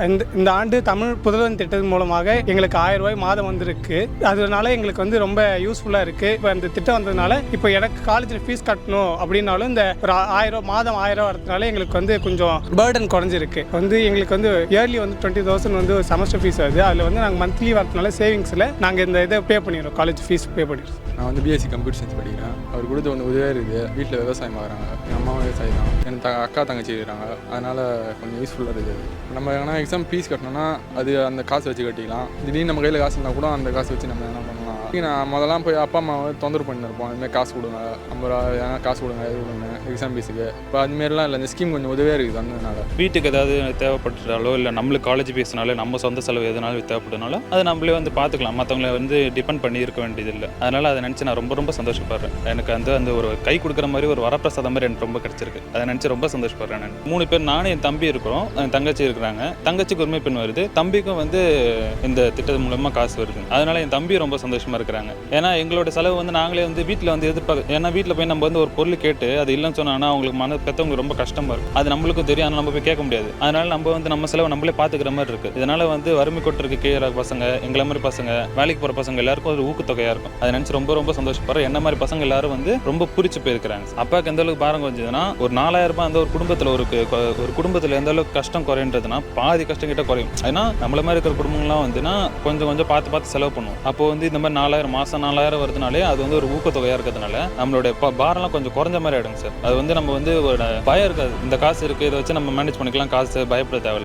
இந்த ஆண்டு தமிழ் புதல்வன் திட்டத்தின் மூலமாக எங்களுக்கு 1000 ரூபாய் மாதம் வந்திருக்கு. அதனால எங்களுக்கு வந்து ரொம்ப யூஸ்ஃபுல்லாக இருக்குது. இப்போ இந்த திட்டம் வந்ததுனால இப்போ எனக்கு காலேஜில் ஃபீஸ் கட்டணும் அப்படின்னாலும் இந்த ஒரு 1000 மாதம் 1000 வரதுனால எங்களுக்கு வந்து கொஞ்சம் பேர்டன் குறைஞ்சிருக்கு. வந்து எங்களுக்கு வந்து இயர்லி வந்து 20,000 வந்து செமஸ்டர் ஃபீஸ் வருது. அதில் வந்து நாங்கள் மந்த்லி வரதுனால சேவிங்ஸில் நாங்கள் இந்த இதை பே பண்ணிடுறோம், காலேஜ் ஃபீஸ் பே பண்ணிடுறோம். நான் வந்து பிஎஸ்சி கம்ப்யூட்டர் சயின்ஸ் படிக்கிறேன். அவர் கொடுத்த ஒன்று உதவியாக இருக்குது. வீட்டில் விவசாயம் பார்க்குறாங்க, எங்கள் அம்மாவும் விவசாயி தான், எனக்கு அக்கா தங்கச்சி இருக்கிறாங்க. அதனால் கொஞ்சம் யூஸ்ஃபுல்லாக இருக்குது. நம்ம எங்கன்னா எக்ஸாம் ஃபீஸ் கட்டணும்னா அது அந்த காசு வச்சு கட்டிக்கலாம். திடீர்னு நம்ம கையில் காசு இருந்தால் கூட அந்த காசு வச்சு நம்ம என்ன பண்ணலாம். நான் முதல்லாம் போய் அப்பா அம்மாவை தொந்தரவு பண்ணிருப்போம், இதுமாதிரி காசு கொடுங்க, 50 ரூபா காசு கொடுங்க, இது கொடுங்க எக்ஸாம் ஃபீஸுக்கு. இப்போ அதுமாரிலாம் இல்லை, இந்த ஸ்கீம் கொஞ்சம் உதவியாக இருக்குது. வந்ததுனால வீட்டுக்கு ஏதாவது தேவைப்பட்டாலோ இல்லை நம்மளுக்கு காலேஜ் ஃபீஸ்னால நம்ம சொந்த செலவு எதனாலும் தேவைப்படுனாலும் அதை நம்மளே வந்து பார்த்துக்கலாம். மற்றவங்களை வந்து டிபெண்ட் பண்ணி இருக்க வேண்டியதில்லை. அதனால் அதை நினச்சி நான் ரொம்ப சந்தோஷப்படுறேன். எனக்கு அந்த ஒரு கை கொடுக்குற மாதிரி ஒரு வரப்பிரசாதம் மாதிரி எனக்கு ரொம்ப கிடச்சிருக்கு. அதை நினச்சி ரொம்ப சந்தோஷப்படுறேன். நான் 3 பேர், நானும் என் தம்பி இருக்கிறோம், என் தங்கச்சி இருக்கிறாங்க. தங்கச்சிக்கு உரிமை பெண் வருது, தம்பிக்கும் வந்து இந்த திட்டத்தின் மூலமாக காசு வருது. அதனால் என் தம்பி ரொம்ப சந்தோஷமாக இருக்கிறாங்க. ஏன்னா எங்களோட செலவு வந்து நாங்களே வந்து வீட்டில் வந்து எதிர்பார்க்க, ஏன்னா வீட்டில் போய் நம்ம வந்து ஒரு பொருள் கேட்டு அது இல்லைன்னு சொன்னோன்னா அவங்களுக்கு பெற்றவங்களுக்கு ரொம்ப கஷ்டமாக இருக்கும். அது நம்மளுக்கும் தெரியும், ஆனால் நம்ம போய் கேட்க முடியாது. அதனால நம்ம வந்து நம்ம செலவை நம்மளே பார்த்துக்கிற மாதிரி இருக்குது. இதனால் வந்து வறுமை கோட்டிற்கு கீழே பசங்க, எங்களை மாதிரி பசங்க, வேலைக்கு போகிற பசங்க எல்லாருக்கும் ஒரு ஊக்கத்தொகையாக இருக்கும். அதை நினச்சி ரொம்ப சந்தோஷப்படுறேன். என்ன மாதிரி பசங்க எல்லாரும் வந்து ரொம்ப பிடிச்சி போயிருக்கிறாங்க. அப்பாவுக்கு எந்த அளவுக்கு பாரம் கொஞ்சதுன்னா, ஒரு 4000 ரூபாய் அந்த ஒரு குடும்பத்தில் ஒரு குடும்பத்தில் எந்த அளவுக்கு கஷ்டம் குறைன்றதுன்னா பாதி கஷ்டம் கிட்ட குறையும். ஏன்னா நம்மள மாதிரி இருக்கிற குடும்பங்கள்லாம் வந்துன்னா கொஞ்சம் பார்த்து செலவு பண்ணுவோம். அப்போ வந்து இந்த மாதிரி 4000 மாதம் 4000 வருதுனாலே அது வந்து ஒரு ஊக்கத்தொகையாக இருக்கிறதுனால நம்மளுடைய பாரம்லாம் கொஞ்சம் குறைஞ்ச மாதிரி ஆகிடுங்க சார். அது வந்து நம்ம வந்து ஒரு பயம் இருக்காது. இந்த காசு இருக்குது, இதை வச்சு நம்ம மேனேஜ் பண்ணிக்கலாம், காசு பயப்பட தேவை.